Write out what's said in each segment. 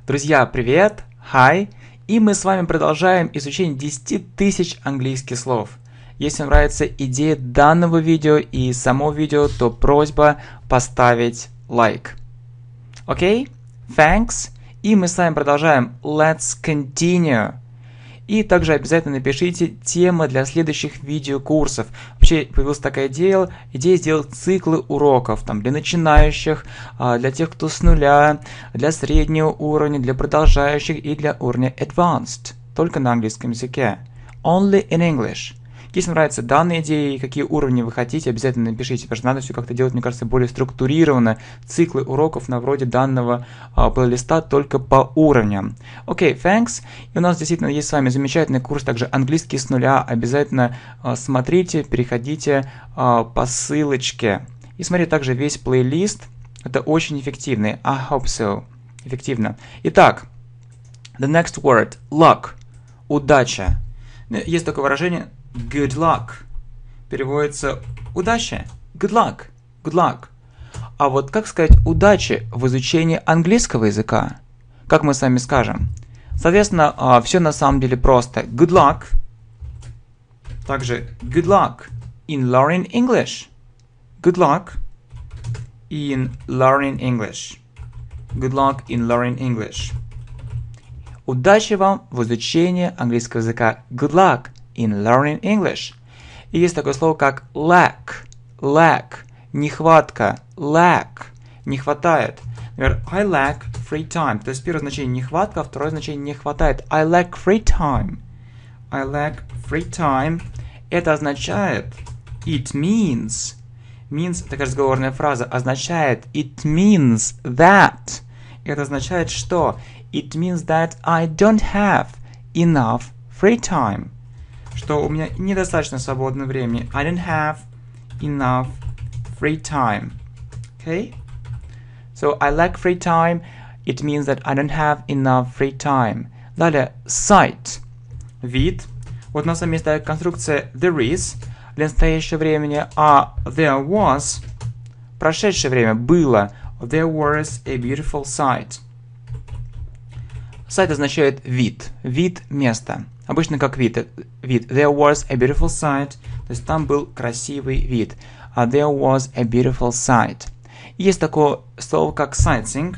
Друзья, привет! Hi! И мы с вами продолжаем изучение 10 тысяч английских слов. Если вам нравится идея данного видео и само видео, то просьба поставить лайк. Окей? Thanks! И мы с вами продолжаем. Let's continue! И также обязательно напишите темы для следующих видеокурсов. Вообще появилась такая идея сделать циклы уроков там, для начинающих, для тех, кто с нуля, для среднего уровня, для продолжающих и для уровня Advanced. Только на английском языке. Only in English. Если вам нравятся данные идеи, какие уровни вы хотите, обязательно напишите, потому что надо все как-то делать, мне кажется, более структурированно. Циклы уроков на вроде данного плейлиста только по уровням. Окей, thanks. И у нас действительно есть с вами замечательный курс, также английский с нуля. Обязательно смотрите, переходите по ссылочке. И смотрите также весь плейлист. Это очень эффективный. I hope so. Эффективно. Итак, the next word. Luck. Удача. Есть такое выражение good luck. Переводится удача. Good luck. Good luck. А вот как сказать удачи в изучении английского языка? Как мы с вами скажем? Соответственно, все на самом деле просто. Good luck. Также good luck in learning English. Good luck in learning English. Good luck in learning English. Удачи вам в изучении английского языка. Good luck in learning English. И есть такое слово, как lack. Lack. Нехватка. Lack. Не хватает. Например, I lack free time. То есть первое значение нехватка, а второе значение не хватает. I lack free time. I lack free time. Это означает it means. Means, такая разговорная фраза, означает it means that. Это означает что? It means that I don't have enough free time. Что у меня недостаточно свободного времени. I don't have enough free time. Okay? So, I lack free time. It means that I don't have enough free time. Далее, sight. Вид. Вот у нас вместо стоит конструкция there is для настоящего времени, а there was прошедшее время было. There was a beautiful sight. Sight означает вид. Вид места. Обычно как вид. There was a beautiful sight. То есть там был красивый вид. There was a beautiful sight. Есть такое слово как sightseeing.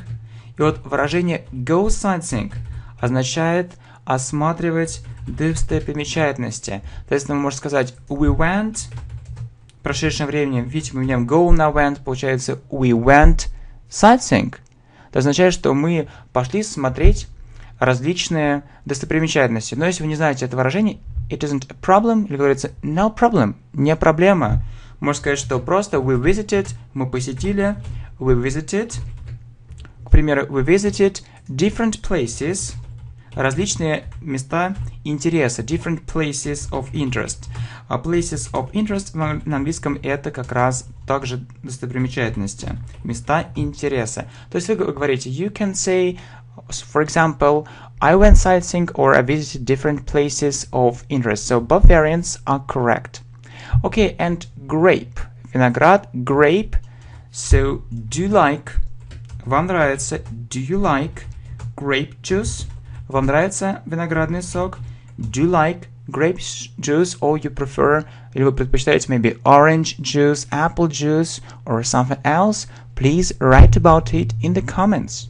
И вот выражение go sightseeing означает осматривать достопримечательности. То есть мы можем сказать we went. В прошедшем времени, видите, мы меняем go на went. Получается we went sightseeing. Это означает, что мы пошли смотреть различные достопримечательности. Но если вы не знаете это выражение, it isn't a problem, или говорится no problem, не проблема. Можно сказать, что просто we visited, мы посетили, we visited, к примеру, we visited different places, различные места интереса, different places of interest. А places of interest на английском это как раз также достопримечательности, места интереса. То есть вы говорите, you can say, for example, I went sightseeing or I visited different places of interest. So both variants are correct. Okay, and grape. Виноград, grape. So, do you like? Вам нравится? Do you like grape juice? Вам нравится виноградный сок? Do you like grape juice or you prefer, или вы предпочитаете maybe orange juice, apple juice or something else? Please write about it in the comments.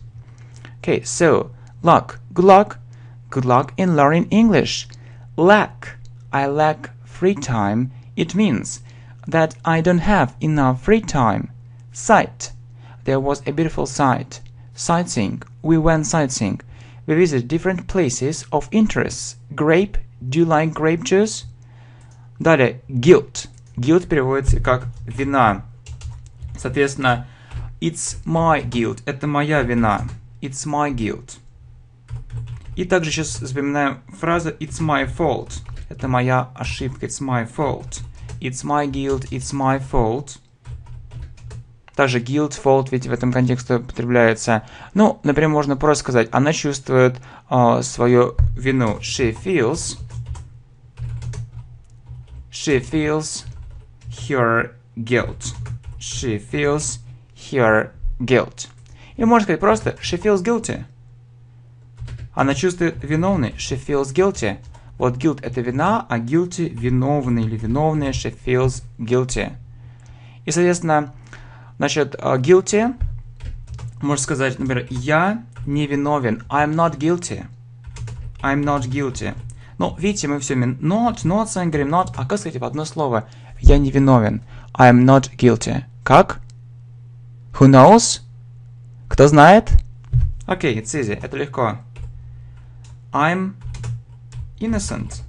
Okay, so, luck, good luck in learning English. Lack, I lack free time. It means that I don't have enough free time. Sight, there was a beautiful sight. Sightseeing, we went sightseeing. We visited different places of interest. Grape, do you like grape juice? Далее, guilt. Guilt переводится как вина. Соответственно, it's my guilt. Это моя вина. It's my guilt. И также сейчас вспоминаем фразу it's my fault. Это моя ошибка. It's my fault. It's my guilt. It's my fault. Также guilt, fault ведь в этом контексте употребляется. Ну, например, можно просто сказать, она чувствует свою вину. She feels her guilt. She feels her guilt. И можно сказать просто she feels guilty. Она чувствует виновной. She feels guilty. Вот guilt это вина, а guilty виновный или виновная. She feels guilty. И, соответственно, значит, guilty, можно сказать, например, я не виновен. I'm not guilty. I'm not guilty. Ну, видите, мы все not с вами говорим not, а как сказать в одно слово? Я не виновен. I'm not guilty. Как? Who knows? Кто знает? Окей, it's easy. Это легко. I'm innocent.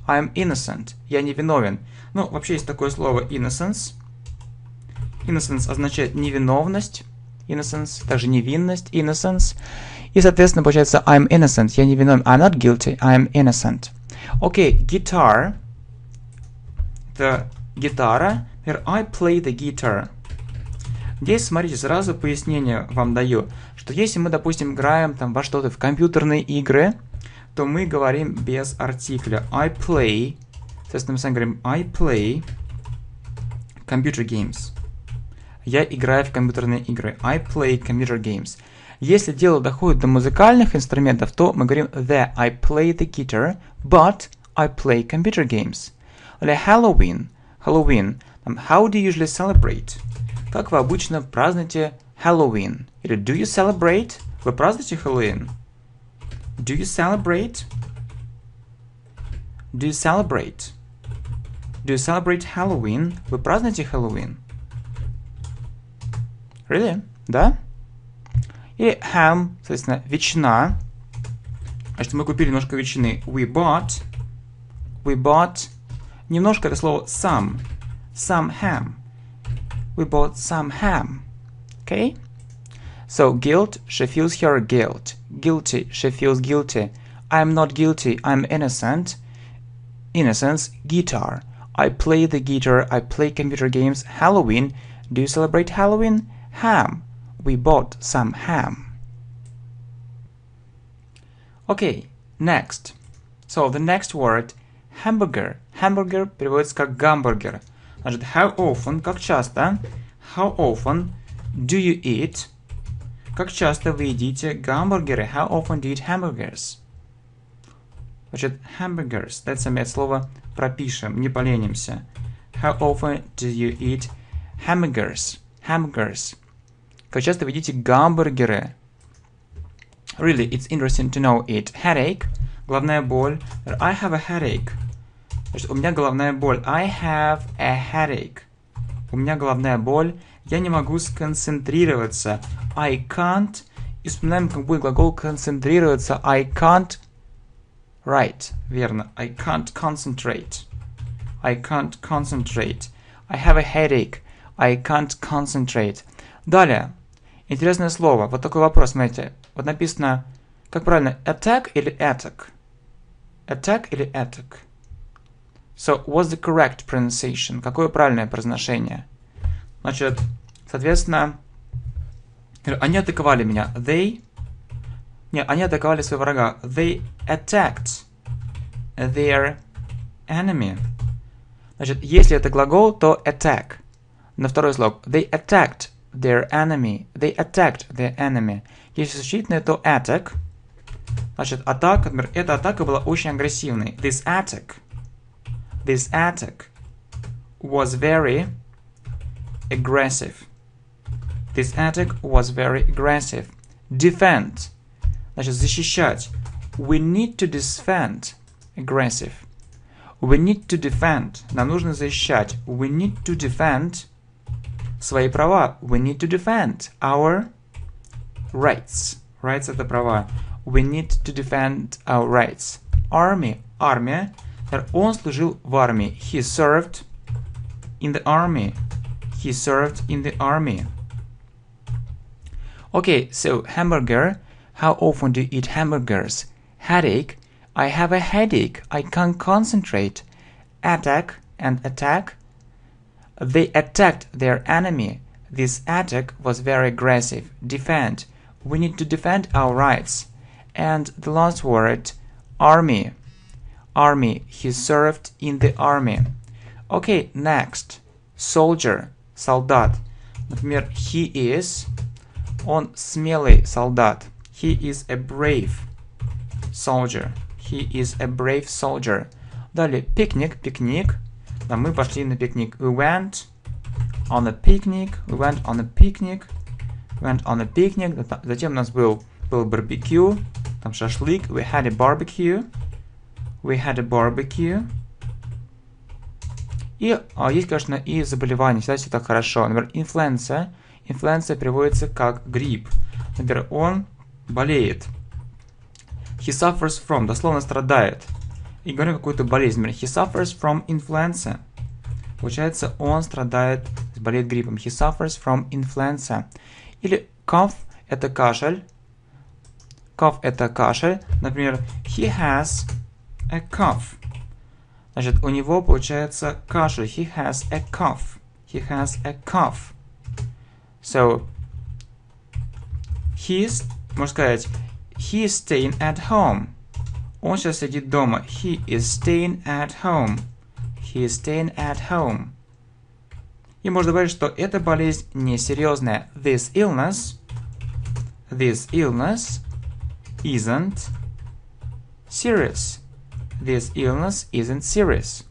I'm innocent. Я не виновен. Ну, вообще есть такое слово innocence. Innocence означает невиновность. Innocence, также невинность. Innocence. И, соответственно, получается I'm innocent. Я не виновен. I'm not guilty. I'm innocent. Окей, guitar. Это гитара. I play the guitar. Здесь, смотрите, сразу пояснение вам даю, что если мы, допустим, играем там во что-то в компьютерные игры, то мы говорим без артикля. I play. Соответственно, мы сами говорим I play computer games. Я играю в компьютерные игры. I play computer games. Если дело доходит до музыкальных инструментов, то мы говорим I play the guitar, but I play computer games. Или Halloween. Halloween. How do you usually celebrate? Как вы обычно празднуете Halloween? Или do you celebrate? Вы празднуете Halloween? Do you celebrate? Do you celebrate? Do you celebrate Halloween? Вы празднуете Halloween? Really? Да? Или ham, соответственно, ветчина. Значит, мы купили немножко ветчины. We bought. Немножко это слово some ham. We bought some ham. Okay? So, guilt, she feels her guilt. Guilty, she feels guilty. I'm not guilty, I'm innocent. Innocence, guitar. I play the guitar, I play computer games. Halloween, do you celebrate Halloween? Ham. We bought some ham. Okay, next. So, the next word, hamburger. Hamburger переводится как гамбургер. Значит, how often, как часто, how often do you eat, как часто вы едите гамбургеры, how often do you eat hamburgers? Значит, hamburgers, давайте сами это слово пропишем, не поленимся. How often do you eat hamburgers? Hamburgers. Как часто вы едите гамбургеры? Really, it's interesting to know it. Headache, головная боль. I have a headache. Значит, у меня головная боль. I have a headache. У меня головная боль. Я не могу сконцентрироваться. I can't. И вспоминаем, как будет глагол концентрироваться. I can't. Right. Верно. I can't concentrate. I can't concentrate. I have a headache. I can't concentrate. Далее. Интересное слово. Вот такой вопрос, смотрите. Вот написано, как правильно, attack или attack? Attack или attack? So, what's the correct pronunciation? Какое правильное произношение? Значит, соответственно, они атаковали меня. Они атаковали своего врага. They attacked their enemy. Значит, если это глагол, то attack. На второй слог. They attacked their enemy. They attacked their enemy. Если существительное, то attack. Значит, атака, например, эта атака была очень агрессивной. This attack was very aggressive. This attack was very aggressive. Defend. Значит, защищать. We need to defend. Aggressive. We need to defend. Нам нужно защищать. We need to defend свои права. We need to defend our rights. Rights это права. We need to defend our rights. Army. Армия. Он служил в армии. He served in the army. He served in the army. Okay, so hamburger. How often do you eat hamburgers? Headache. I have a headache. I can't concentrate. Attack and attack. They attacked their enemy. This attack was very aggressive. Defend. We need to defend our rights. And the last word, army. Army. He served in the army. Okay, next. Soldier. Солдат. Например, he is. Он смелый солдат. He is a brave soldier. He is a brave soldier. Далее, пикник, пикник. Да, мы пошли на пикник. We went on a picnic. We went on a picnic. Went on a picnic. Затем у нас был барбекю. Там шашлык. We had a barbecue. We had a barbecue. И есть, конечно, и заболевания. Всегда все так хорошо. Например, инфлюенса. Инфлюенса переводится как грипп. Например, он болеет. He suffers from. Дословно страдает. И говорю какую-то болезнь. Например, he suffers from influenza. Получается, он страдает, болеет гриппом. He suffers from influenza. Или cough – это кашель. Cough – это кашель. Например, he has a cough. Значит, у него получается кашель. He has a cough. He has a cough. So, можно сказать, he is staying at home. Он сейчас сидит дома. He is staying at home. He is staying at home. И можно добавить, что эта болезнь несерьезная. This illness isn't serious. This illness isn't serious.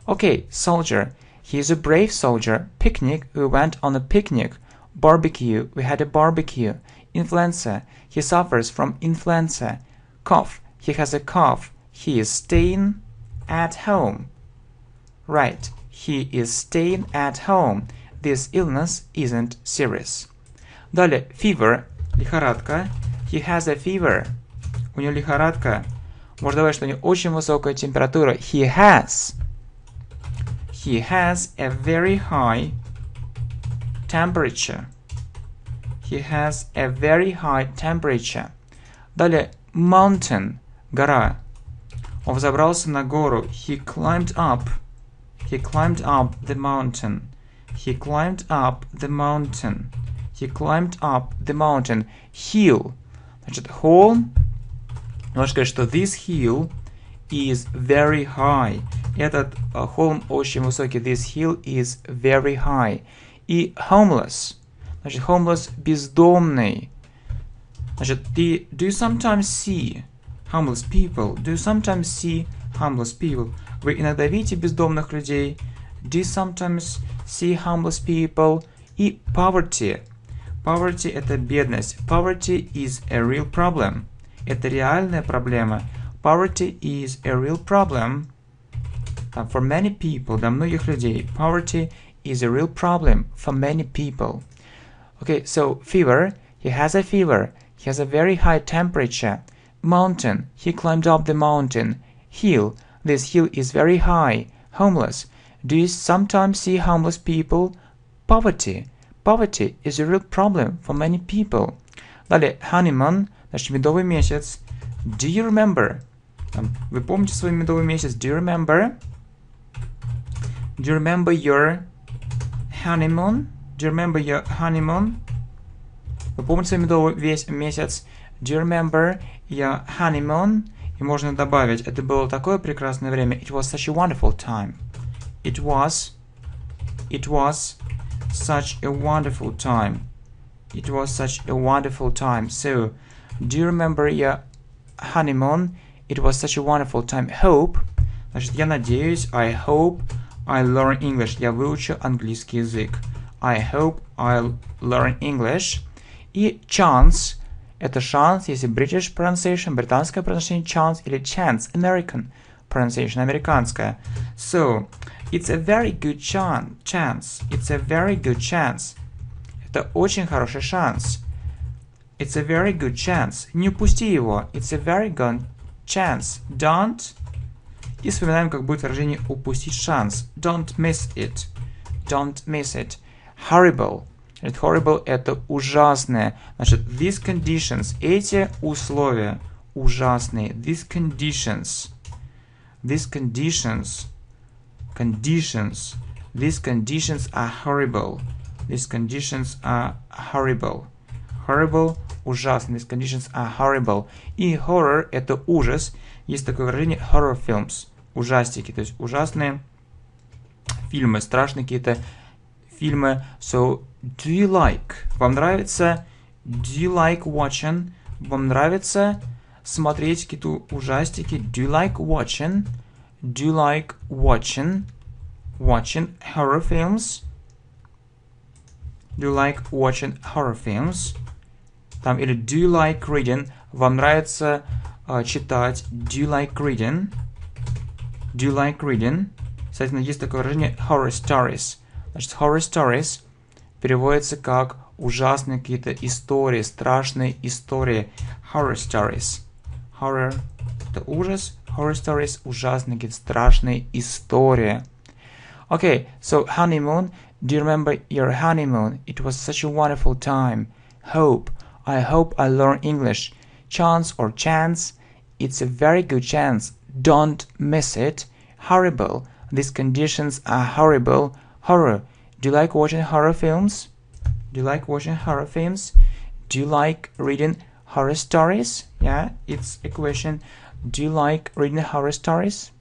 Okay, soldier. He is a brave soldier. Picnic. We went on a picnic. Barbecue. We had a barbecue. Influenza. He suffers from influenza. Cough. He has a cough. He is staying at home. Right. He is staying at home. This illness isn't serious. Далее, fever. Лихорадка. He has a fever. У него лихорадка. Можно добавить, что у него очень высокая температура. He has a very high temperature. He has a very high temperature. Далее, mountain. Гора. Он взобрался на гору. He climbed up the mountain. He climbed up the mountain. He climbed up the mountain. Hill. Значит, холм. Можно сказать, что this hill is very high. Этот холм очень высокий. This hill is very high. И homeless. Значит, homeless – бездомный. Значит, do you sometimes see homeless people? Do you sometimes see homeless people? Вы иногда видите бездомных людей? Do you sometimes see homeless people? И poverty. Poverty – это бедность. Poverty is a real problem. Это реальная проблема. Poverty is a real problem. For many people, для многих людей. Poverty is a real problem for many people. Okay, so fever. He has a fever. He has a very high temperature. Mountain. He climbed up the mountain. Hill. This hill is very high. Homeless. Do you sometimes see homeless people? Poverty. Poverty is a real problem for many people. Далее, honeymoon, значит, медовый месяц. Do you remember? Вы помните свой медовый месяц? Do you remember? Do you remember your honeymoon? Do you remember your honeymoon? Вы помните свой медовый месяц? Do you remember your honeymoon? И можно добавить, это было такое прекрасное время. It was such a wonderful time. It was such a wonderful time. It was such a wonderful time. So, do you remember your honeymoon? It was such a wonderful time. Hope. Значит, я надеюсь. I hope I learn English. Я выучу английский язык. I hope I'll learn English. И chance. Это шанс, если British pronunciation, британское произношение chance, или chance, American pronunciation, американское. So, it's a very good chance. It's a very good chance. Это очень хороший шанс. It's a very good chance. Не упусти его. It's a very good chance. Don't. И вспоминаем, как будет выражение упустить шанс. Don't miss it. Don't miss it. Horrible. Horrible – это ужасное. Значит, these conditions, эти условия ужасные. These conditions are horrible. These conditions are horrible. Horrible – ужасный. These conditions are horrible. И horror – это ужас. Есть такое выражение horror films. Ужастики, то есть ужасные фильмы, страшные какие-то фильмы. So, do you like? Вам нравится? Do you like watching? Вам нравится смотреть какие-то ужастики? Do you like watching? Do you like watching horror films? Do you like watching horror films? Там, или do you like reading? Вам нравится читать? Do you like reading? Do you like reading? Кстати, есть такое выражение horror stories. Значит, horror stories переводится как ужасные какие-то истории, страшные истории. Horror stories. Horror – это ужас. Horror stories – ужасные какие-то страшные истории. Okay, so honeymoon. Do you remember your honeymoon? It was such a wonderful time. Hope. I hope I learn English. Chance or chance. It's a very good chance. Don't miss it. Horrible. These conditions are horrible. Horror. Do you like watching horror films? Do you like watching horror films? Do you like reading horror stories? Yeah, it's a question. Do you like reading horror stories?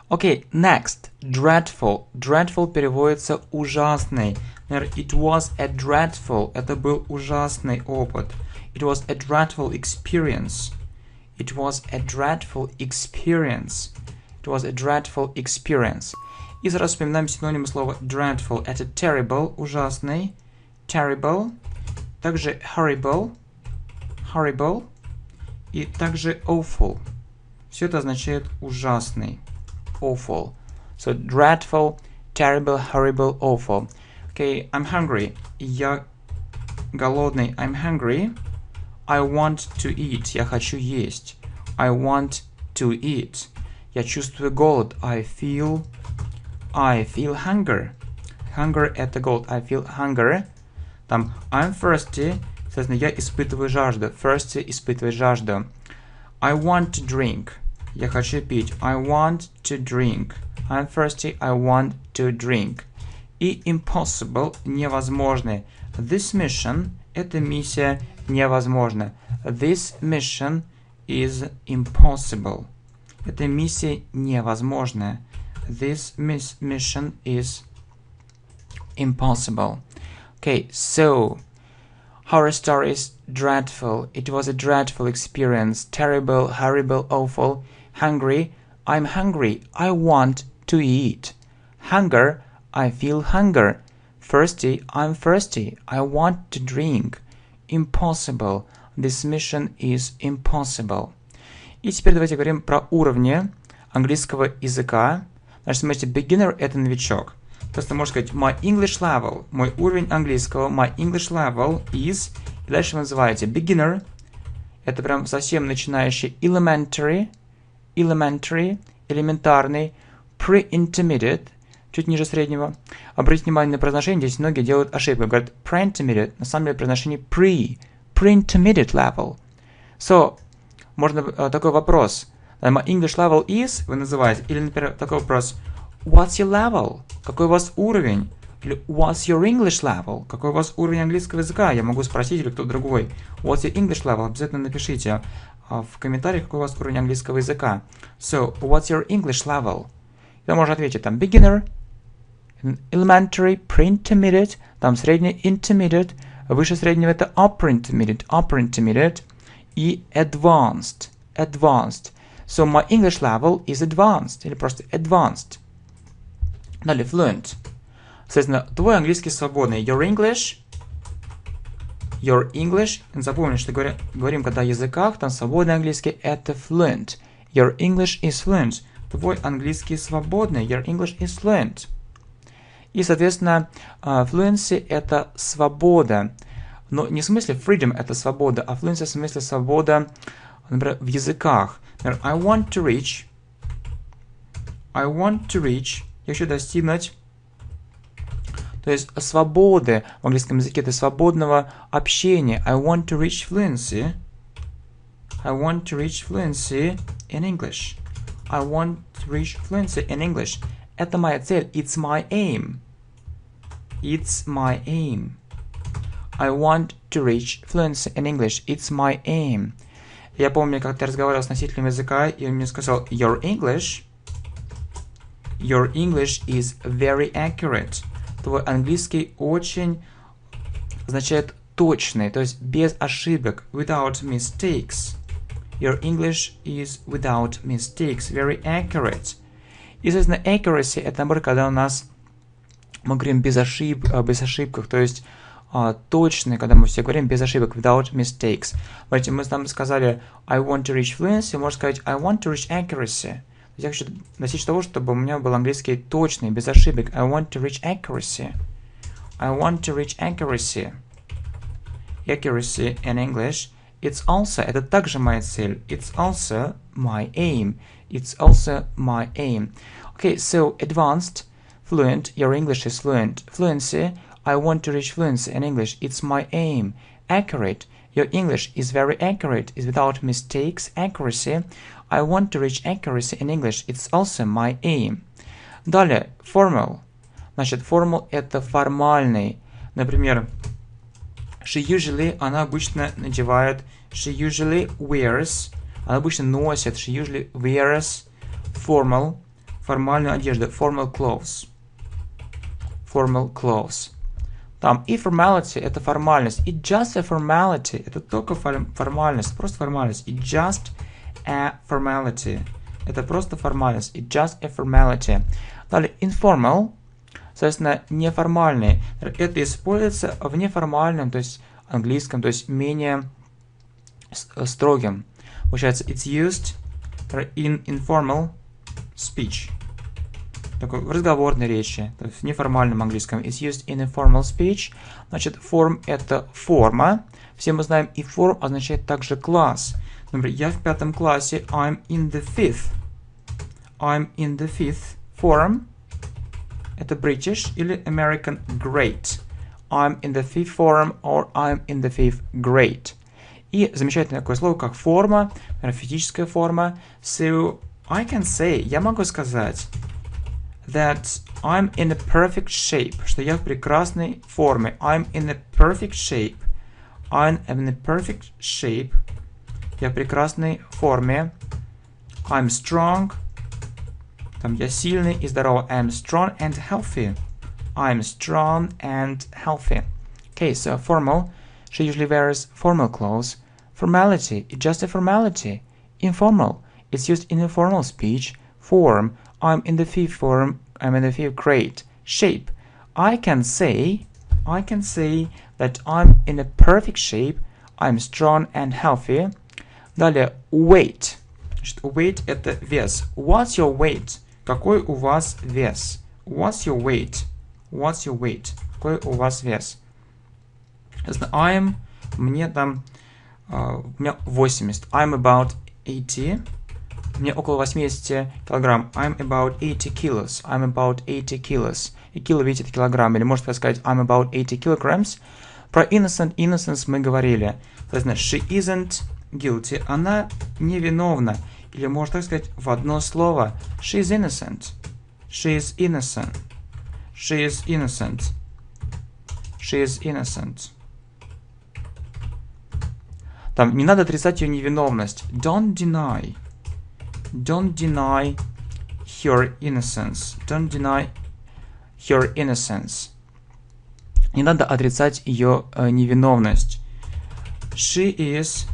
Okay, next. Dreadful. Dreadful переводится ужасный. It was a dreadful. Это был ужасный опыт. It was a dreadful experience. It was a dreadful experience. It was a dreadful experience. И сразу вспоминаем синонимы слова dreadful. Это terrible, ужасный. Terrible. Также horrible. Horrible. И также awful. Все это означает ужасный. Awful. So dreadful, terrible, horrible, awful. Okay, I'm hungry. Я голодный. I'm hungry. I want to eat. Я хочу есть. I want to eat. Я чувствую голод. I feel hunger. Hunger – это голод. I feel hunger. Там I'm thirsty. Соответственно, я испытываю жажду. Thirsty – испытывать жажду. I want to drink. Я хочу пить. I want to drink. I'm thirsty. I want to drink. И impossible – невозможный. This mission – эта миссия невозможна. This mission is impossible. Эта миссия невозможная. This mission is impossible. Okay, so horror stories, dreadful. It was a dreadful experience. Terrible, horrible, awful. Hungry. I'm hungry. I want to eat. Hunger. I feel hunger. Thirsty. I'm thirsty. I want to drink. Impossible. This mission is impossible. И теперь давайте говорим про уровни английского языка. Значит, смотрите, beginner – это новичок. То есть ты можешь сказать my English level, мой уровень английского, my English level is, и дальше вы называете beginner, это прям совсем начинающий, elementary, элементарный, pre-intermediate, чуть ниже среднего. Обратите внимание на произношение, здесь многие делают ошибку, говорят pre-intermediate, на самом деле произношение pre-intermediate level. So, можно такой вопрос, my English level is, вы называете, или, например, такой вопрос, what's your level? Какой у вас уровень? Или what's your English level? Какой у вас уровень английского языка? Я могу спросить, или кто-то другой. What's your English level? Обязательно напишите в комментариях, какой у вас уровень английского языка. So, what's your English level? Я можно ответить там beginner, elementary, pre-intermediate, там средний intermediate, выше среднего это upper intermediate и advanced. So, my English level is advanced, или просто advanced. Далее, fluent. Соответственно, твой английский свободный. Your English. Запомни, что говорим, когда о языках, там свободный английский это fluent. Your English is fluent. Твой английский свободный. Your English is fluent. И, соответственно, fluency это свобода. Но не в смысле freedom это свобода, а fluency в смысле свобода, например, в языках. Например, I want to reach. Я хочу достигнуть. То есть свободы в английском языке это свободного общения. I want to reach fluency. In English. I want to reach fluency in English. Это моя цель. It's my aim. I want to reach fluency in English. It's my aim. Я помню, как я разговаривал с носителем языка, и он мне сказал, Your English is very accurate. Твой английский очень, означает точный, то есть без ошибок, without mistakes. Your English is without mistakes, very accurate. И, соответственно, accuracy — это, наоборот, когда у нас мы говорим без ошибках, то есть точный, когда мы все говорим без ошибок, without mistakes. Смотрите, мы там сказали I want to reach fluency, можно сказать I want to reach accuracy. Я хочу достичь того, чтобы у меня был английский точный, без ошибок. I want to reach accuracy. I want to reach accuracy. Accuracy in English. It's also, это также моя цель. It's also my aim. It's also my aim. Okay, so advanced, fluent, your English is fluent. Fluency, I want to reach fluency in English. It's my aim. Accurate, your English is very accurate, is without mistakes. Accuracy, I want to reach accuracy in English. It's also my aim. Далее, formal. Значит, formal — это формальный. Например, she usually, она обычно надевает, she usually wears, она обычно носит, she usually wears formal, формальную одежду, formal clothes. Formal clothes. Там и formality — это формальность, и just a formality — это только формальность, просто формальность, и just a formality — это просто формальность, и just a formality. Далее, informal, соответственно, неформальный. Это используется в неформальном, то есть английском, то есть менее строгим. Получается, it's used in informal speech. Такой в разговорной речи, то есть в неформальном английском. It's used in informal speech. Значит, form — это форма. Все мы знаем, и form означает также класс. Например, я в 5 классе, I'm in the 5th. I'm in the 5th form. Это British или American grade. I'm in the 5th form or I'm in the 5th grade. И замечательное такое слово, как форма, физическая форма. So, I can say, я могу сказать, that I'm in a perfect shape, что я в прекрасной форме. I'm in a perfect shape. I'm in a perfect shape. Я в прекрасной форме. I'm strong. Там я сильный и здоровый. I'm strong and healthy. I'm strong and healthy. Okay, so formal. She usually wears formal clothes. Formality, it's just a formality. Informal, it's used in informal speech. Form, I'm in the 5th form. I'm in the 5th grade. Shape, I can say that I'm in a perfect shape. I'm strong and healthy. Далее, weight. Weight — это вес. What's your weight? Какой у вас вес? What's your weight? What's your weight? Какой у вас вес? I'm, мне там, у меня 80. I'm about 80. Мне около 80 килограмм. I'm about 80 kilos. I'm about 80 kilos. И кило, видите, это килограмм. Или можно сказать I'm about 80 kilograms. Про innocence мы говорили. Соответственно, she isn't guilty. Она невиновна. Или можно так сказать в одно слово. She is innocent. She is innocent. She is innocent. She is innocent. Там не надо отрицать ее невиновность. Don't deny her innocence. Don't deny her innocence. Не надо отрицать ее невиновность. She is,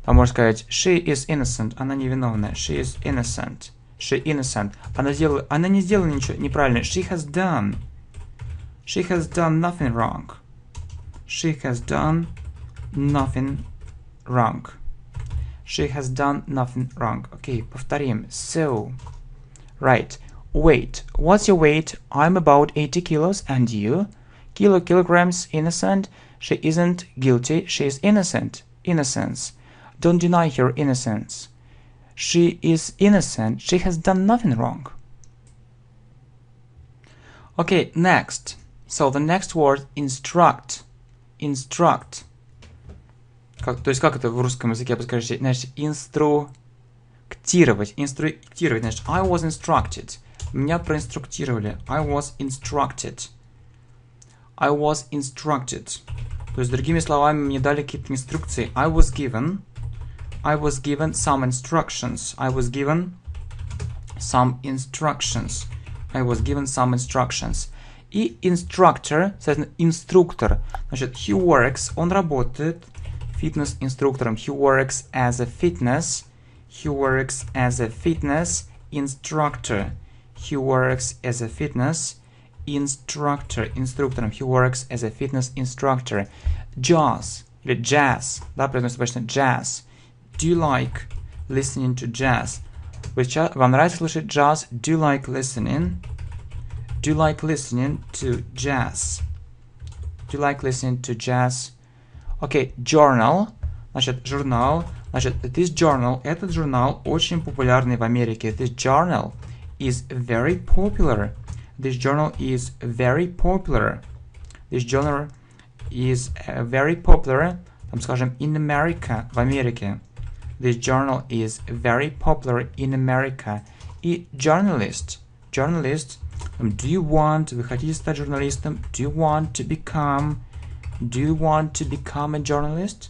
там можно сказать, she is innocent. Она невиновная. She is innocent. She innocent. Она не сделала ничего неправильно. She has done nothing wrong. She has done nothing wrong. She has done nothing wrong. Окей, повторим. So, right. Weight. What's your weight? I'm about 80 kilos. And you? Kilograms. Innocent. She isn't guilty. She is innocent. Innocence. Don't deny her innocence. She is innocent. She has done nothing wrong. Okay, next. So the next word, instruct. Instruct. То есть, как это в русском языке, подскажите? Значит, инструктировать. Инструктировать. Значит, I was instructed. Меня проинструктировали. I was instructed. I was instructed. То есть, другими словами, мне дали какие-то инструкции. I was given some instructions. I was given some instructions. I was given some instructions. И instructor, соответственно, инструктор. Значит, he works, он работает фитнес-инструктором. He works as a fitness instructor. He works as a fitness инструктором. He works as a fitness instructor. Jazz или jazz, да, произносится обычно jazz. Do you like listening to jazz? Вам нравится слушать jazz? Do you like listening? Do you like listening to jazz? Do you like listening to jazz? Окей, journal, значит, журнал. Значит, this journal, этот журнал очень популярный в Америке. This journal is very popular. This journal is very popular. This journal is very popular, там, скажем, in America, в Америке. This journal is very popular in America. И journalist. Journalist. Do you want, вы хотите стать журналистом? Do you want to become a journalist?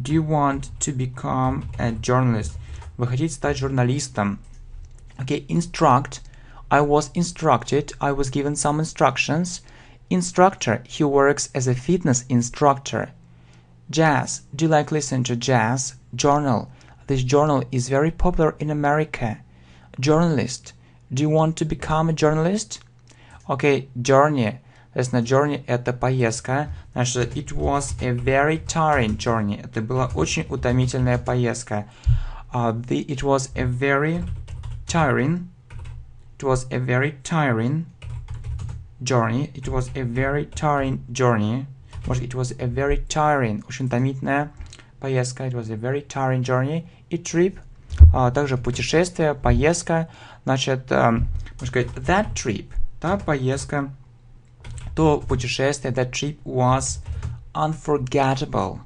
Do you want to become a journalist? Вы хотите стать журналистом? Okay, instruct. I was instructed. I was given some instructions. Instructor. He works as a fitness instructor. Jazz. Do you like listening to jazz? Journal. This journal is very popular in America. Journalist. Do you want to become a journalist? Okay, journey. Соответственно, journey – это поездка. Значит, it was a very tiring journey. Это была очень утомительная поездка. It was a very tiring. It was a very tiring journey. It was a very tiring journey. Может, it was a very tiring. Очень утомительная поездка. It was a very tiring journey. И trip. Также путешествие, поездка. Значит, можно сказать, that trip. Та поездка. То путешествие, that trip was unforgettable.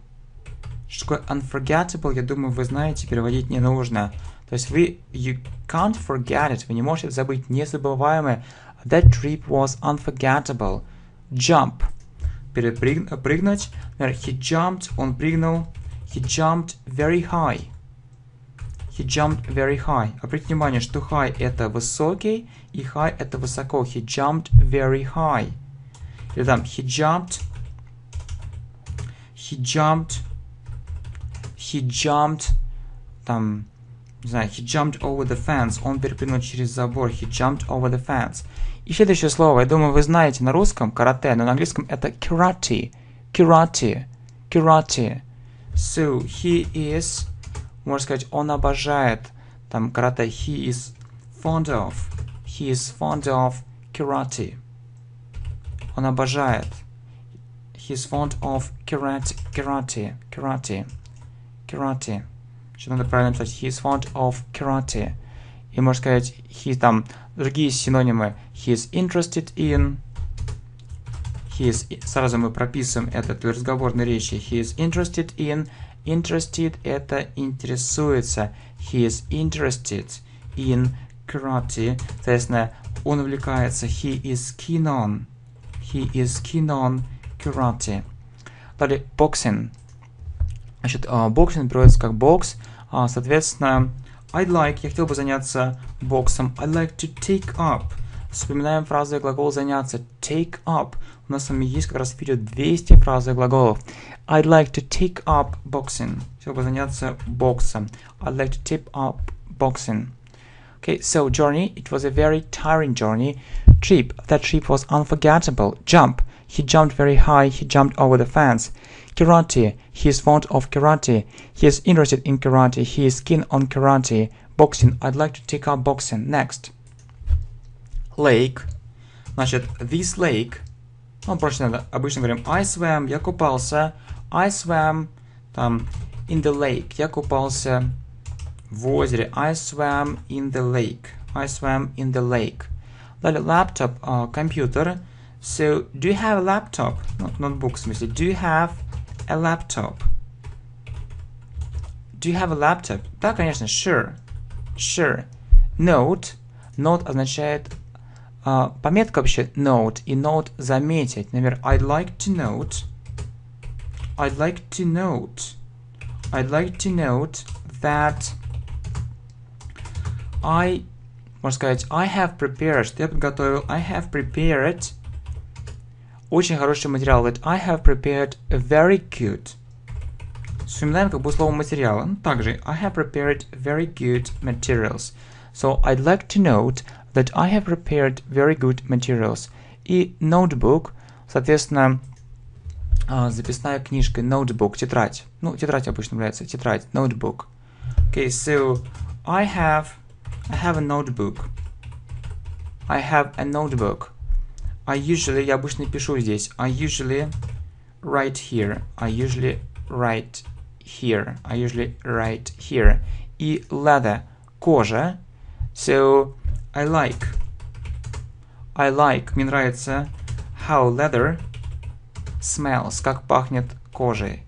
Что такое unforgettable, я думаю, вы знаете, переводить не нужно. То есть вы, you can't forget it, вы не можете забыть, незабываемое. That trip was unforgettable. Jump. Прыгнуть. He jumped, он прыгнул. He jumped very high. He jumped very high. Обратите внимание, что high это высокий, и high это высоко. He jumped very high. Или там, he jumped, там, не знаю, he jumped over the fence, он перепрыгнул через забор, he jumped over the fence. И следующее слово, я думаю, вы знаете на русском карате, но на английском это karate. So, he is, можно сказать, он обожает, там, карате, he is fond of karate. Он обожает. He's fond of karate. Что надо правильно написать? He's fond of karate. И можно сказать, he там другие синонимы. He's interested in. Сразу мы прописываем это в разговорной речи. He is interested in. Interested это интересуется. He is interested in karate. Соответственно, он увлекается. He is keen on karate. Далее, boxing. Значит, boxing переводится как бокс. Соответственно, я хотел бы заняться боксом. I'd like to take up. Вспоминаем фразовый глагол заняться. Take up. У нас с вами есть как раз вперед 200 фразовых глаголов. I'd like to take up boxing. Хотел бы заняться боксом. I'd like to take up boxing. Okay, so journey. It was a very tiring journey. Trip. That trip was unforgettable. Jump. He jumped very high. He jumped over the fence. Karate. He is fond of karate. He is interested in karate. He is keen on karate. Boxing. I'd like to take up boxing. Next. Lake. Значит, this lake. Обычно говорим I swam. Я купался. I swam. Там, in the lake. Я купался в озере. I swam in the lake. I swam in the lake. Далее, laptop, компьютер. So, do you have a laptop? Ноутбук, в смысле. Do you have a laptop? Do you have a laptop? Да, конечно, sure. Note. Note означает пометка вообще note. И note заметить. Например, I'd like to note that I Можно сказать I have prepared, что я подготовил. I have prepared очень хороший материал. That I have prepared a very good. Вспоминаем как бы слово материала. Ну, также I have prepared very good materials. So I'd like to note that I have prepared very good materials. И notebook, соответственно, записная книжка, notebook, тетрадь. Ну, тетрадь обычно является тетрадь, notebook. Okay, so I have a notebook. I have a notebook. Я обычно пишу здесь. I usually write here. I usually write here. I usually write here. И leather, кожа. So I like, мне нравится how leather smells, как пахнет кожей.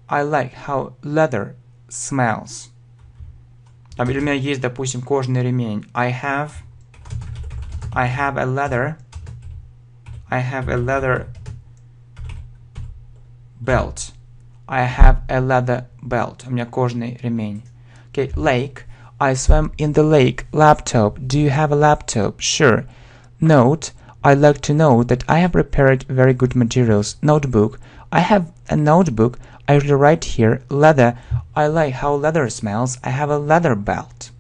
I like how leather smells. Там или у меня есть, допустим, кожаный ремень. I have a leather belt. I have a leather belt. У меня кожаный ремень. Okay, lake. I swam in the lake. Laptop. Do you have a laptop? Sure. Note. I'd like to know that I have prepared very good materials. Notebook. I have a notebook. I usually write here. Leather. I like how leather smells. I have a leather belt.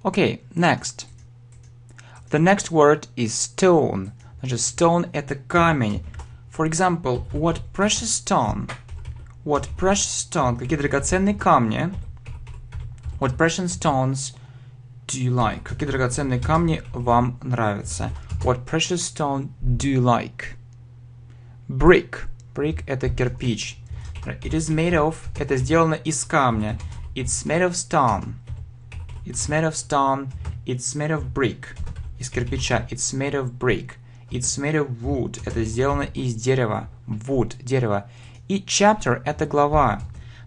Okay, next. The next word is stone. Значит, stone – это камень. For example, what precious stone? What precious stone? Какие драгоценные камни? What precious stones do you like? Какие драгоценные камни вам нравятся? What precious stone do you like? Brick. Brick – это кирпич. It is made of – это сделано из камня. It's made of stone. It's made of stone. It's made of brick. Из кирпича. It's made of brick. It's made of wood. Это сделано из дерева. Wood – дерево. И chapter – это глава.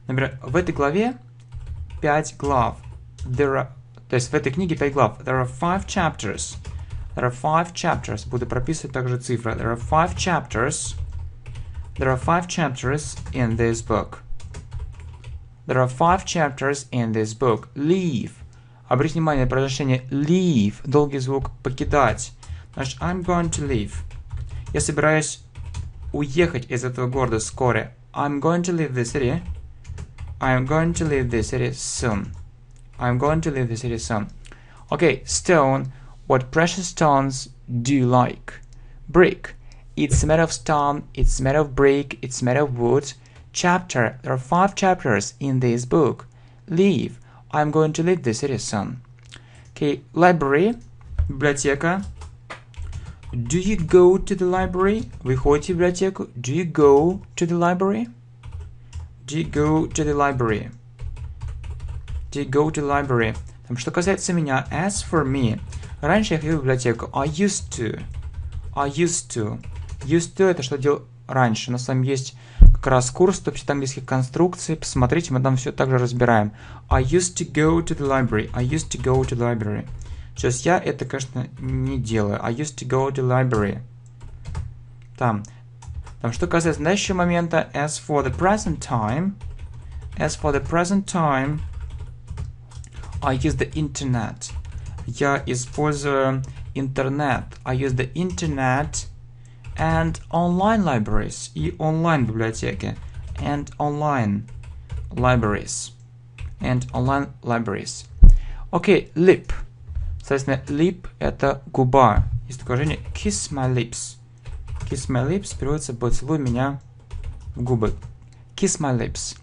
Например, в этой главе 5 глав. То есть в этой книге 5 глав. There are 5 chapters. There are 5 chapters. Буду прописывать также цифры. There are 5 chapters. There are 5 chapters in this book. There are 5 chapters in this book. Leave. Обратите внимание на произношение leave. Долгий звук покидать. Значит, I'm going to leave. Я собираюсь уехать из этого города вскоре. I'm going to leave the city. I'm going to leave the city soon. I'm going to leave the city soon. Okay, stone. What precious stones do you like? Brick. It's made of stone. It's made of brick. It's made of wood. Chapter. There are 5 chapters in this book. Leave. I'm going to leave the city soon. Okay, library. Библиотека. Do you go to the library? Вы ходите в библиотеку? Do you go to the library? Do you go to the library? Do you go to the library? Что касается меня, as for me, раньше я ходил в библиотеку. I used to. Used to это что делал раньше. У нас с вами есть как раз курс 150 английских конструкций. Посмотрите, мы там все также разбираем. I used to go to the library. I used to go to the library. Сейчас я это, конечно, не делаю. I used to go to the library. Там, что касается настоящего момента, as for the present time, I use the internet. Я использую интернет. I use the internet and online libraries. И онлайн библиотеки. And online libraries. Окей, lip. Соответственно, lip – это губа. Есть такое выражение kiss my lips. Kiss my lips переводится «поцелуй меня в губы». Kiss my lips.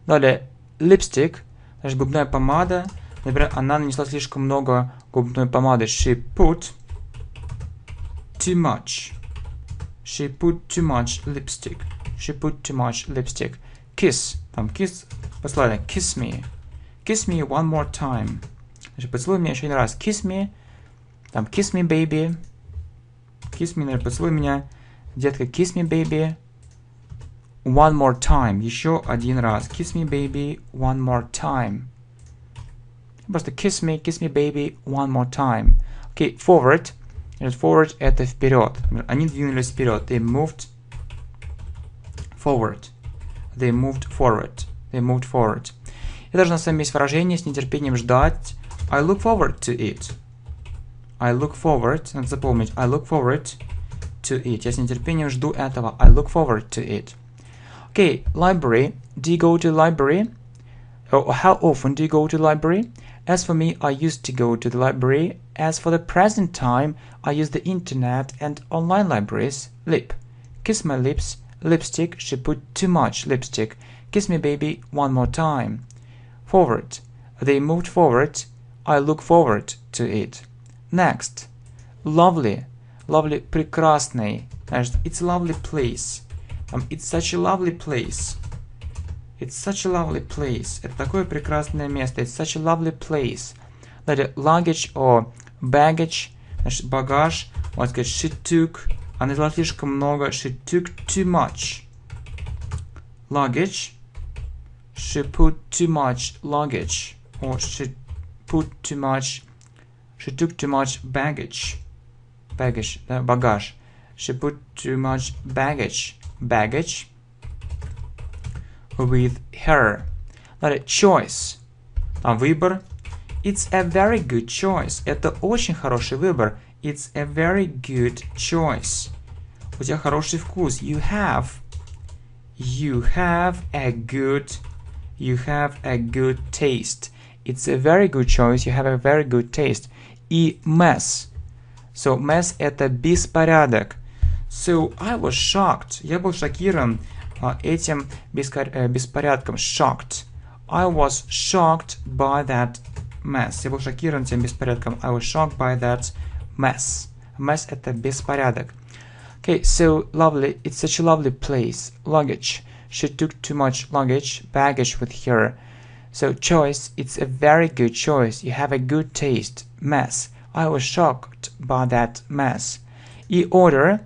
Далее, lipstick, значит, губная помада. Например, она нанесла слишком много губной помады. She put too much. She put too much lipstick. She put too much lipstick. Kiss. Там kiss, послали. Kiss me. Kiss me one more time. Значит, поцелуй меня еще один раз. Kiss me. Там kiss me, baby. Kiss me, наверное, поцелуй меня. Детка, kiss me, baby. One more time. Еще один раз. Kiss me, baby. One more time. Просто kiss me, baby. One more time. Окей, forward. Forward это вперед. Они двинулись вперед. They moved forward. They moved forward. И даже на самом есть выражение с нетерпением ждать. I look forward to it. I look forward, надо запомнить, I look forward to it. Я с нетерпением жду этого. I look forward to it. Okay, library. Do you go to the library? Or how often do you go to the library? As for me, I used to go to the library. As for the present time, I use the internet and online libraries. Lip. Kiss my lips. Lipstick. She put too much lipstick. Kiss me, baby, one more time. Forward. They moved forward. I look forward to it. Next. Lovely. Lovely, прекрасный. It's a lovely place. It's such a lovely place. It's such a lovely place. Это такое прекрасное место. It's such a lovely place. Далее, luggage or baggage. Значит, багаж. Можно сказать, she took. Она взяла слишком много. She took too much. Luggage. She put too much luggage. Or she put too much. She took too much baggage. Baggage. Багаж. She put too much baggage. Baggage. With her. Далее, choice. Там выбор. It's a very good choice. Это очень хороший выбор. It's a very good choice. У тебя хороший вкус. You have a good taste. It's a very good choice. You have a very good taste. И mess. So mess это беспорядок. So I was shocked. Я был шокирован этим беспорядком. Shocked. I was shocked by that mess. Я был шокирован этим беспорядком. I was shocked by that mess. Mess это беспорядок. Okay, so lovely. It's such a lovely place. Luggage. She took too much luggage, baggage with her. So choice. It's a very good choice. You have a good taste. Mess. I was shocked by that mess. И order.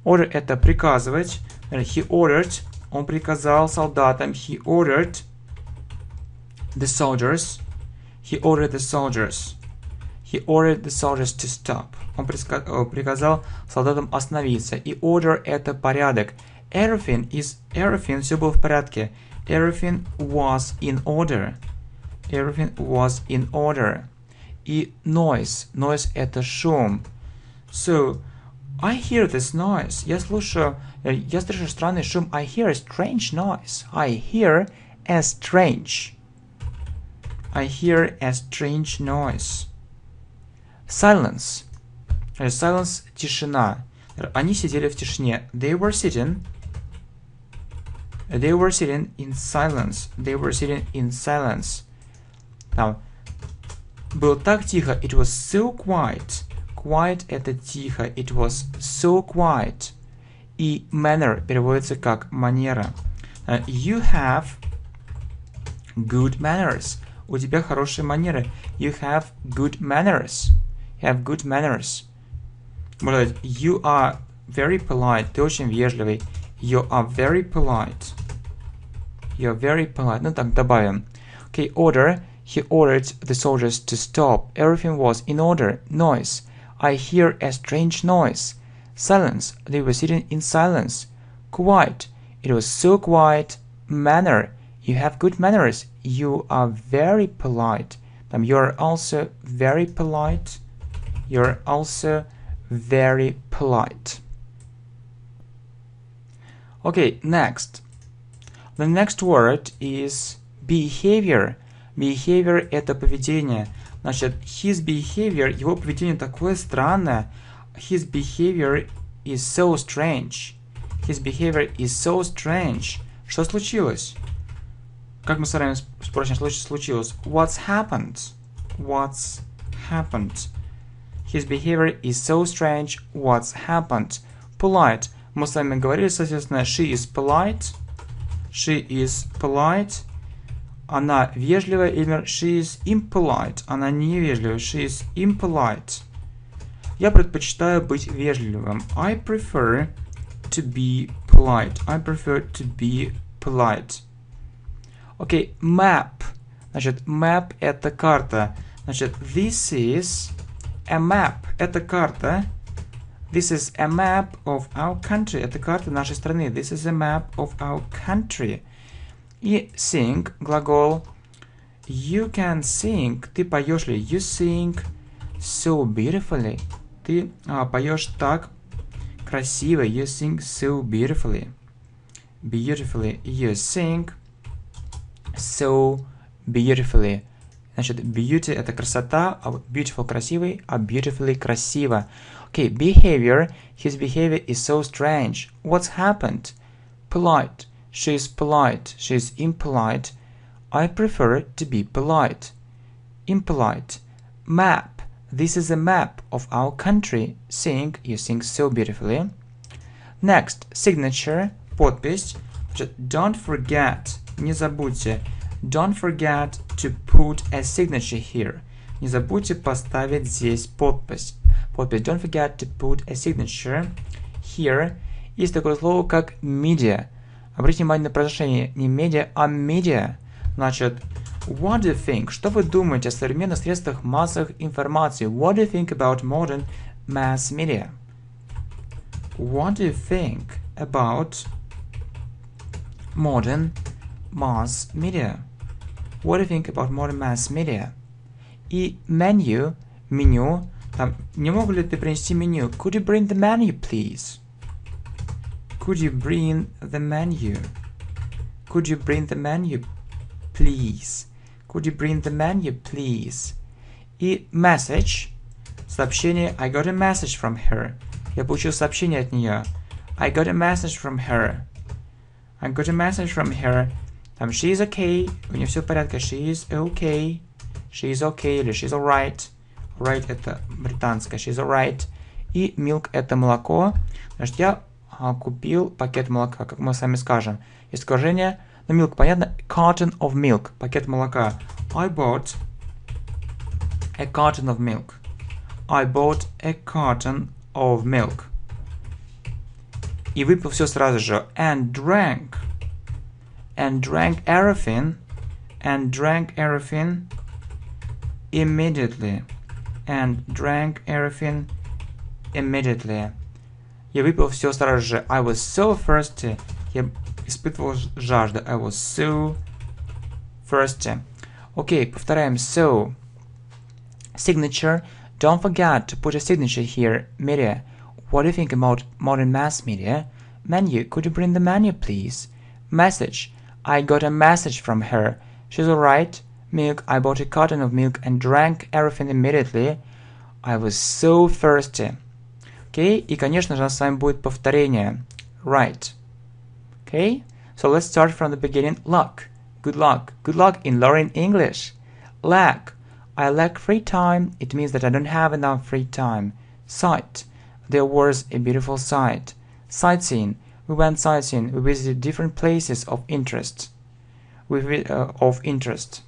Order это приказывать. He ordered. Он приказал солдатам. He ordered the soldiers. He ordered the soldiers. He ordered the soldiers to stop. Он приказал солдатам остановиться. И order это порядок. Everything все было в порядке. Everything was in order. Everything was in order. И noise. Noise это шум. So, I hear this noise. Я слышу странный шум. I hear a strange noise. I hear a strange noise. Silence. Silence – тишина. Они сидели в тишине. They were sitting in silence. They were sitting in silence. Там было так тихо. It was so quiet. Quiet – это тихо. It was so quiet. И manner переводится как манера. You have good manners. У тебя хорошие манеры. You have good manners. You have good manners. Можно сказать, you are very polite. Ты очень вежливый. You are very polite. You are very polite. Ну так, добавим. Okay, order. He ordered the soldiers to stop. Everything was in order. Noise. I hear a strange noise. Silence. They were sitting in silence. Quiet. It was so quiet. Manner. You have good manners. You are very polite. You're also very polite. You're also very polite. Okay, next. The next word is behavior. Behavior – это поведение. Значит, his behavior, его поведение такое странное. His behavior is so strange. His behavior is so strange. Что случилось? Как мы с вами спросим, что случилось? What's happened? What's happened? His behavior is so strange. What's happened? Polite. Мы с вами говорили, соответственно, she is polite. She is polite. Она вежливая. Или she is impolite. Она невежливая. She is impolite. Я предпочитаю быть вежливым. I prefer to be polite. I prefer to be polite. Окей, map. Значит, map это карта. Значит, this is a map. Это карта. This is a map of our country. Это карта нашей страны. This is a map of our country. И sing, глагол. You can sing. Ты поешь ли? You sing so beautifully. Ты поешь так красиво. You sing so beautifully. Beautifully. You sing so beautifully. Значит, beauty это красота, а beautiful красивый, а beautifully красиво. Okay, behavior. His behavior is so strange. What's happened? Polite. She is polite. She is impolite. I prefer to be polite. Impolite. Map. This is a map of our country. Sing. You sing so beautifully. Next. Signature. Подпись. Don't forget. Не забудьте. Don't forget to put a signature here. Не забудьте поставить здесь подпись. Don't forget to put a signature here. Есть такое слово, как media. Обратите внимание на произношение не media, а media. Значит, what do you think? Что вы думаете о современных средствах массовой информации? What do you think about modern mass media? What do you think about modern mass media? What do you think about modern mass media? И menu, меню. Там, не мог ли ты принести меню? Could you bring the menu, please? Could you bring the menu? Could you bring the menu, please? Could you bring the menu, please? И message, сообщение. I got a message from her. Я получил сообщение от нее. I got a message from her. I got a message from her. Там she is okay. У нее все в порядке. She is okay. She is okay или she's alright. Alright это британское. She's alright. И milk это молоко. Значит, я купил пакет молока, как мы сами скажем. Есть выражение, на milk понятно, carton of milk, пакет молока. I bought a carton of milk. I bought a carton of milk. И выпил все сразу же. And drank everything. And drank everything immediately. And drank everything immediately. Я выпил все сразу же. I was so thirsty. Я испытывал жажду. I was so thirsty. Окей, повторяем. So. Signature. Don't forget to put a signature here. Media. What do you think about modern mass media? Menu. Could you bring the menu, please? Message. I got a message from her. She's alright. Milk. I bought a carton of milk and drank everything immediately. I was so thirsty. Okay, и, конечно же, у нас с вами будет повторение. Right. Okay, so let's start from the beginning. Luck. Good luck. Good luck in learning English. Lack. I lack free time. It means that I don't have enough free time. Sight. There was a beautiful sight. Sightseeing. We went sightseeing. We visited different places of interest. Of interest.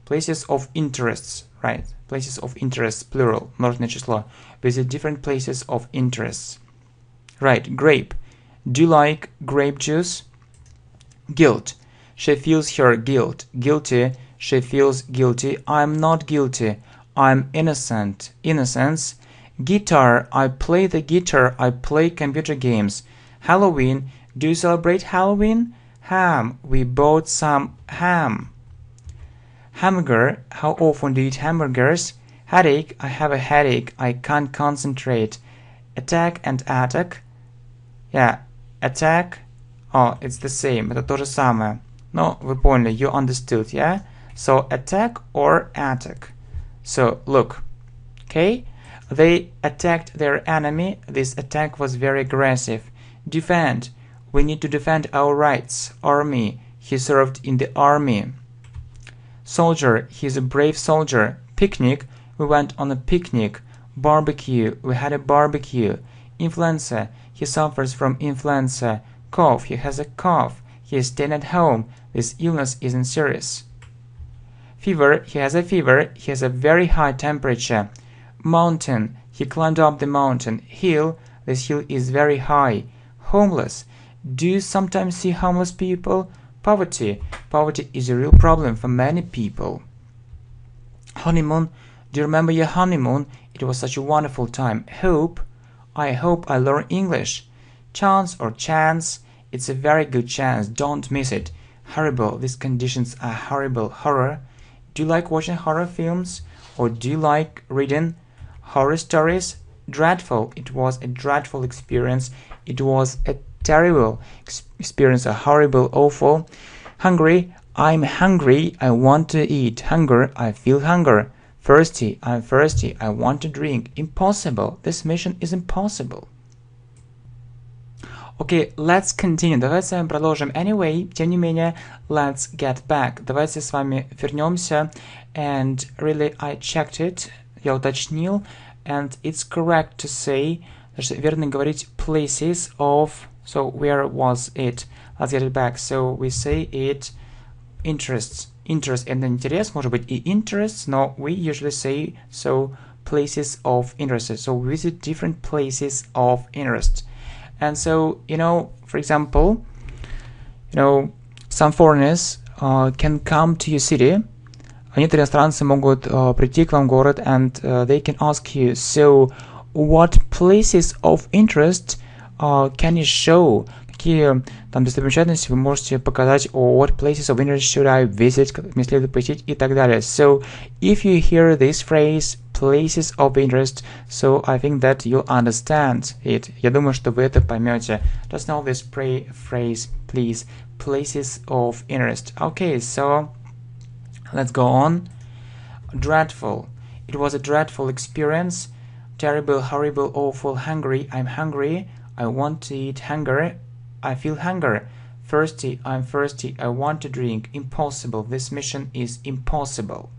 Places of interests. Right. Places of interest, plural, множественное число. Visit different places of interest. Right, grape. Do you like grape juice? Guilt. She feels her guilt. Guilty. She feels guilty. I'm not guilty. I'm innocent. Innocence. Guitar. I play the guitar. I play computer games. Halloween. Do you celebrate Halloween? Ham. We bought some ham. Hamburger. How often do you eat hamburgers? Headache. I have a headache. I can't concentrate. Attack and attack. Yeah, attack. Oh, it's the same. Это то же самое. No, вы поняли. You understood, yeah? So, attack or attack. So, look. Okay? They attacked their enemy. This attack was very aggressive. Defend. We need to defend our rights. Army. He served in the army. Soldier, he's a brave soldier. Picnic, we went on a picnic. Barbecue, we had a barbecue. Influenza, he suffers from influenza. Cough, he has a cough. He is staying at home. This illness isn't serious. Fever, he has a fever. He has a very high temperature. Mountain, he climbed up the mountain. Hill, this hill is very high. Homeless, do you sometimes see homeless people? Poverty. Poverty is a real problem for many people. Honeymoon. Do you remember your honeymoon? It was such a wonderful time. Hope. I hope I learn English. Chance or chance. It's a very good chance. Don't miss it. Horrible. These conditions are horrible. Horror. Do you like watching horror films? Or do you like reading horror stories? Dreadful. It was a dreadful experience. It was a terrible experience, a horrible, awful. Hungry. I'm hungry. I want to eat. Hunger. I feel hunger. Thirsty. I'm thirsty. I want to drink. Impossible. This mission is impossible. Okay, let's continue. Давайте с вами продолжим. Anyway, тем не менее, let's get back. Давайте с вами вернемся. And really, I checked it. Я уточнил. And it's correct to say, верно говорить places of, so where was it? Let's get it back. So we say it interests. Interest and интерес, может быть и interests, но we usually say so places of interest. So we visit different places of interest. And so, for example, some foreigners can come to your city. Некоторые иностранцы могут прийти к вам в город, and they can ask you, so what places of interest can you show? Какие там достопримечательности вы можете показать? Or what places of interest should I visit? Как мне следует посетить и так далее. So if you hear this phrase, places of interest, so I think that you'll understand it. Я думаю, что вы это поймете. Just know this phrase, please. Places of interest. Okay, so let's go on. Dreadful. It was a dreadful experience. Terrible, horrible, awful, hungry. I'm hungry. I want to eat. Hunger. I feel hunger. Thirsty. I'm thirsty. I want to drink. Impossible. This mission is impossible.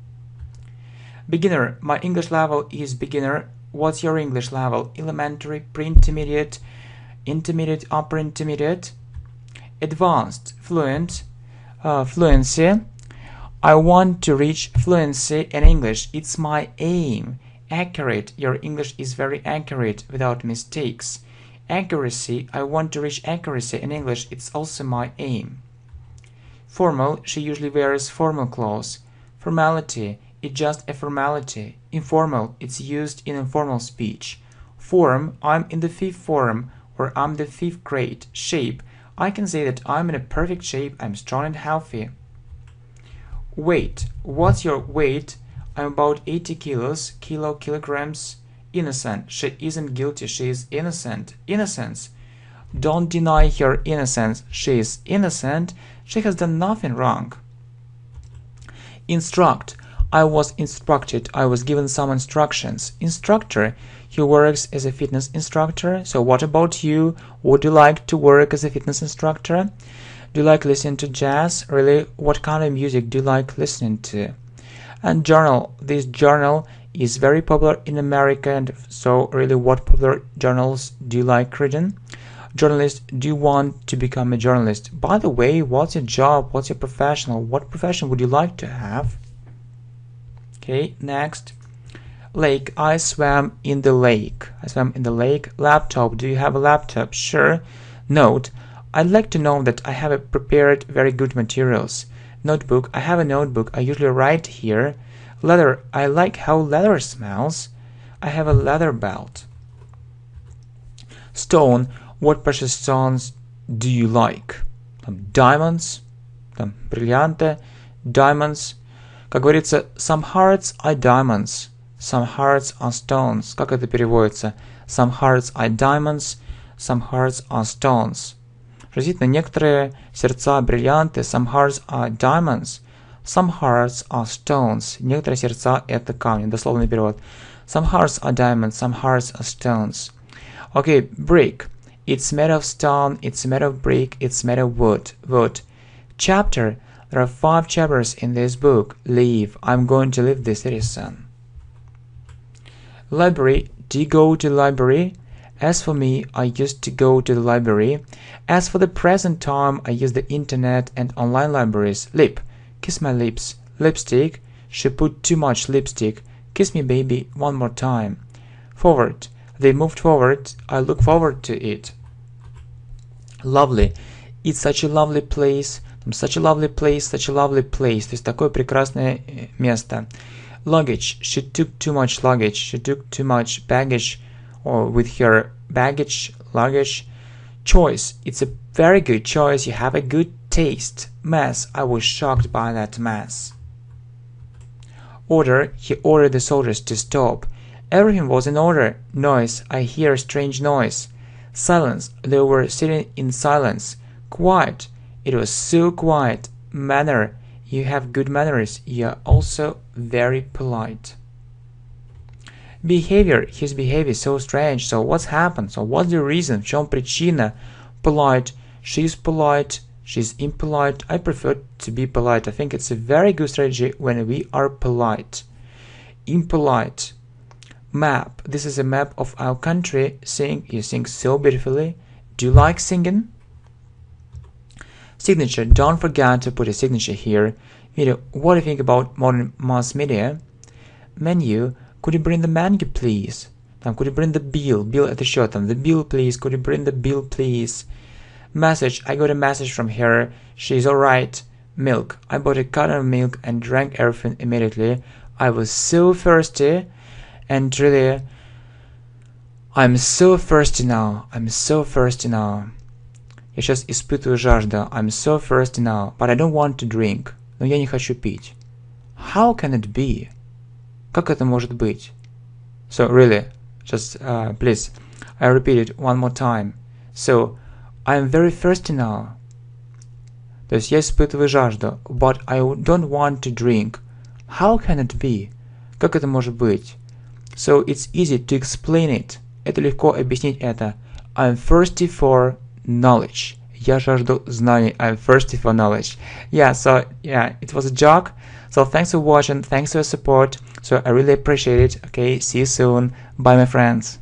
Beginner. My English level is beginner. What's your English level? Elementary, pre-intermediate, intermediate, upper intermediate. Advanced. Fluent. Fluency. I want to reach fluency in English. It's my aim. Accurate. Your English is very accurate without mistakes. Accuracy. I want to reach accuracy in English. It's also my aim. Formal. She usually wears formal clothes. Formality. It's just a formality. Informal. It's used in informal speech. Form. I'm in the 5th form, or I'm the 5th grade. Shape. I can say that I'm in a perfect shape. I'm strong and healthy. Weight. What's your weight? I'm about 80 kilos. Kilograms. Innocent. She isn't guilty. She is innocent. Innocence. Don't deny her innocence. She is innocent. She has done nothing wrong. Instruct. I was instructed. I was given some instructions. Instructor. He works as a fitness instructor. So what about you? Would you like to work as a fitness instructor? Do you like listening to jazz? Really, what kind of music do you like listening to? And journal. This journal is very popular in America, and so really, what popular journals do you like reading? Journalist. Do you want to become a journalist? By the way, what's your job? What's your professional? What profession would you like to have? Okay, next. Lake. I swam in the lake. I swam in the lake. Laptop. Do you have a laptop? Sure. Note. I'd like to know that I have prepared very good materials. Notebook. I have a notebook. I usually write here. Leather. I like how leather smells. I have a leather belt. Stone. What precious stones do you like? Diamonds. Бриллианты. Diamonds. Как говорится, some hearts are diamonds. Some hearts are stones. Как это переводится? Some hearts are diamonds. Some hearts are stones. Действительно, некоторые сердца бриллианты. Some hearts are diamonds. Some hearts are stones. Некоторые сердца это камни. Дословный перевод. Some hearts are diamonds. Some hearts are stones. Okay, brick. It's made of stone. It's made of brick. It's made of wood. Wood. Chapter. There are 5 chapters in this book. Leave. I'm going to leave the city soon. Library. Do you go to the library? As for me, I used to go to the library. As for the present time, I use the internet and online libraries. Lip. Kiss my lips. Lipstick. She put too much lipstick. Kiss me, baby, one more time. Forward. They moved forward. I look forward to it. Lovely. It's such a lovely place. Such a lovely place. Such a lovely place. То есть такое прекрасное место. Luggage. She took too much luggage. She took too much baggage. Or with her baggage, luggage. Choice. It's a very good choice. You have a good Taste. Mess. I was shocked by that mess. Order. He ordered the soldiers to stop. Everything was in order. Noise. I hear a strange noise. Silence. They were sitting in silence. Quiet. It was so quiet. Manner. You have good manners. You are also very polite. Behavior. His behavior is so strange. So what's happened? So what's the reason? В чем причина? Polite. She's polite. She's impolite. I prefer to be polite. I think it's a very good strategy when we are polite. Impolite. Map. This is a map of our country. Sing. You sing so beautifully. Do you like singing? Signature. Don't forget to put a signature here. Video. What do you think about modern mass media? Menu. Could you bring the menu, please? Could you bring the bill? Bill это счет. The bill, please. Could you bring the bill, please? Message. I got a message from her. She's alright. Milk. I bought a carton of milk and drank everything immediately. I was so thirsty. And really, I'm so thirsty now. I'm so thirsty now. Я сейчас испытываю жажду. I'm so thirsty now. But I don't want to drink. Но я не хочу пить. How can it be? Как это может быть? So really, just please, I repeat it one more time. So, I'm very thirsty now. То есть я испытываю жажду, but I don't want to drink. How can it be? Как это может быть? So it's easy to explain it. Это легко объяснить это. I'm thirsty for knowledge. Я жажду знаний. I'm thirsty for knowledge. Yeah, so yeah, it was a joke. So thanks for watching. Thanks for your support. So I really appreciate it. Okay, see you soon. Bye, my friends.